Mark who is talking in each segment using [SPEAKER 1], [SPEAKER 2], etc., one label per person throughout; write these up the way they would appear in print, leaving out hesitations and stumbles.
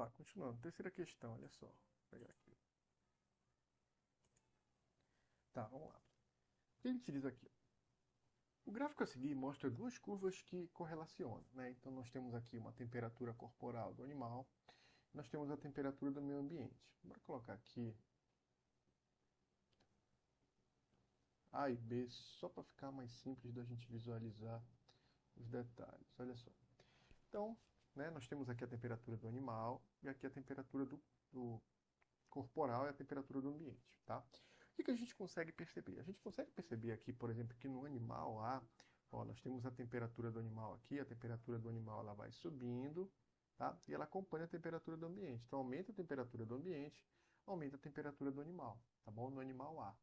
[SPEAKER 1] lá, continuando. Terceira questão, olha só. Vou pegar aqui. Tá, vamos lá. O que ele te diz aqui? O gráfico a seguir mostra duas curvas que correlacionam, né? Então nós temos aqui uma temperatura corporal do animal, nós temos a temperatura do meio ambiente. Bora colocar aqui A e B só para ficar mais simples da gente visualizar os detalhes. Olha só. Então, né, nós temos aqui a temperatura do animal e aqui a temperatura do corporal e a temperatura do ambiente, tá? O que que a gente consegue perceber? A gente consegue perceber aqui, por exemplo, que no animal A, ó, nós temos a temperatura do animal aqui, a temperatura do animal ela vai subindo, tá? E ela acompanha a temperatura do ambiente. Então aumenta a temperatura do ambiente, aumenta a temperatura do animal, tá bom? No animal A.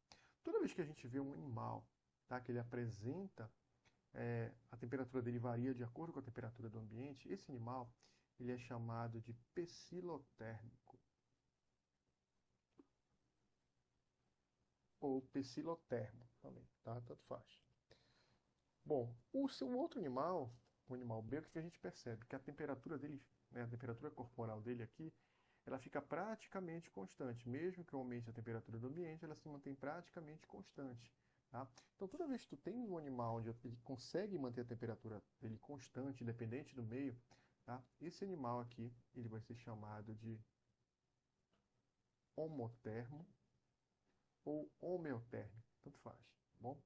[SPEAKER 1] Toda vez que a gente vê um animal, tá, que ele apresenta a temperatura dele varia de acordo com a temperatura do ambiente, esse animal ele é chamado de pecilotérmico ou pecilotermo também, tá? Tanto faz. Bom, o outro animal, o animal B, o que a gente percebe? Que a temperatura dele, né, a temperatura corporal dele aqui, ela fica praticamente constante. Mesmo que aumente a temperatura do ambiente, ela se mantém praticamente constante. Tá? Então, toda vez que tu tem um animal onde ele consegue manter a temperatura dele constante, independente do meio, tá? Esse animal aqui, ele vai ser chamado de homotermo ou homeotérmico, tanto faz, tá bom?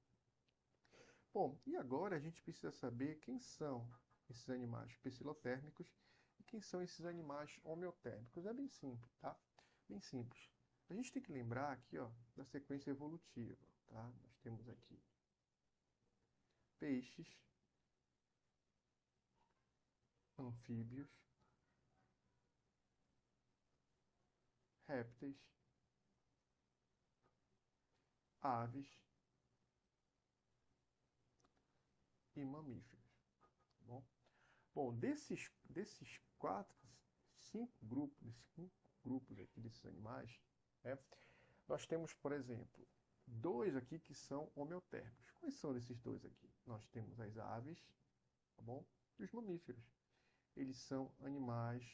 [SPEAKER 1] Bom, e agora a gente precisa saber quem são esses animais pecilotérmicos e quem são esses animais homeotérmicos. É bem simples, tá? Bem simples. A gente tem que lembrar aqui, ó, da sequência evolutiva, tá? Nós temos aqui peixes, anfíbios, répteis, aves e mamíferos, tá bom? Bom, desses cinco grupos aqui desses animais, né, nós temos, por exemplo, dois aqui que são homeotérmicos. Quais são esses dois aqui? Nós temos as aves, tá bom? E os mamíferos. Eles são animais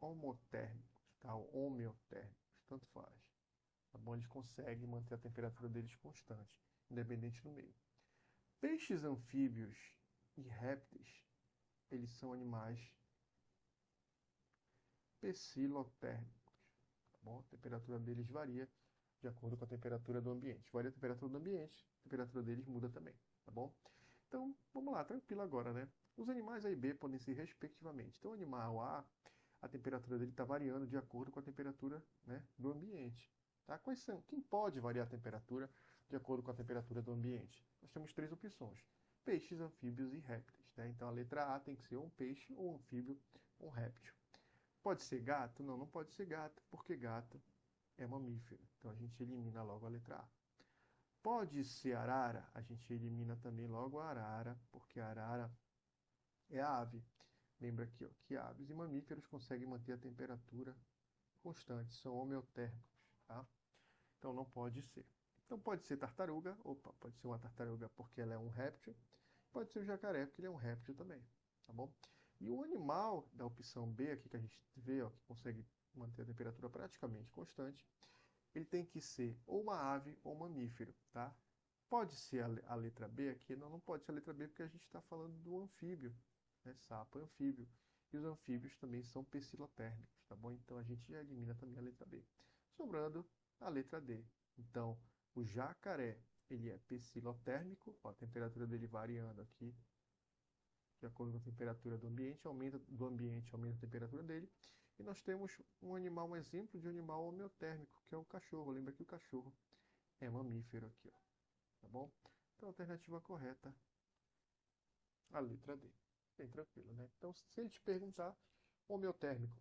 [SPEAKER 1] homotérmicos, tá? Ou homeotérmicos, tanto faz. Tá bom? Eles conseguem manter a temperatura deles constante, independente do meio. Peixes, anfíbios e répteis, eles são animais pecilotérmicos, tá bom? A temperatura deles varia de acordo com a temperatura do ambiente. Varia a temperatura do ambiente, a temperatura deles muda também, tá bom? Então, vamos lá, tranquilo agora, né? Os animais A e B podem ser respectivamente. Então, o animal a temperatura dele está variando de acordo com a temperatura, né, do ambiente. Tá? Quais são? Quem pode variar a temperatura de acordo com a temperatura do ambiente? Nós temos três opções: peixes, anfíbios e répteis. Tá? Então, a letra A tem que ser um peixe, um anfíbio, um réptil. Pode ser gato? Não, não pode ser gato, porque gato é mamífero. Então, a gente elimina logo a letra A. Pode ser arara? A gente elimina também logo a arara, porque a arara é a ave. Lembra aqui, ó, que aves e mamíferos conseguem manter a temperatura constante, são homeotérmicos, tá? Então não pode ser. Então pode ser tartaruga, opa, pode ser uma tartaruga porque ela é um réptil, pode ser o jacaré porque ele é um réptil também, tá bom? E o animal da opção B aqui que a gente vê, ó, que consegue manter a temperatura praticamente constante, ele tem que ser ou uma ave ou um mamífero, tá? Pode ser a letra B aqui? Não, não pode ser a letra B porque a gente está falando do anfíbio, né? Sapo é anfíbio. E os anfíbios também são pecilotérmicos, tá bom? Então a gente já elimina também a letra B. Sobrando a letra D. Então, o jacaré, ele é pecilotérmico, ó, a temperatura dele variando aqui, de acordo com a temperatura do ambiente aumenta a temperatura dele. E nós temos um animal, um exemplo de um animal homeotérmico, que é o cachorro. Lembra que o cachorro é mamífero aqui, ó, tá bom? Então a alternativa correta, a letra D. Bem tranquilo, né? Então, se ele te perguntar, homeotérmico,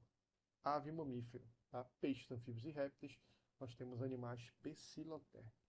[SPEAKER 1] ave e mamífero, tá? Peixes, anfíbios e répteis, nós temos animais pecilotérmicos.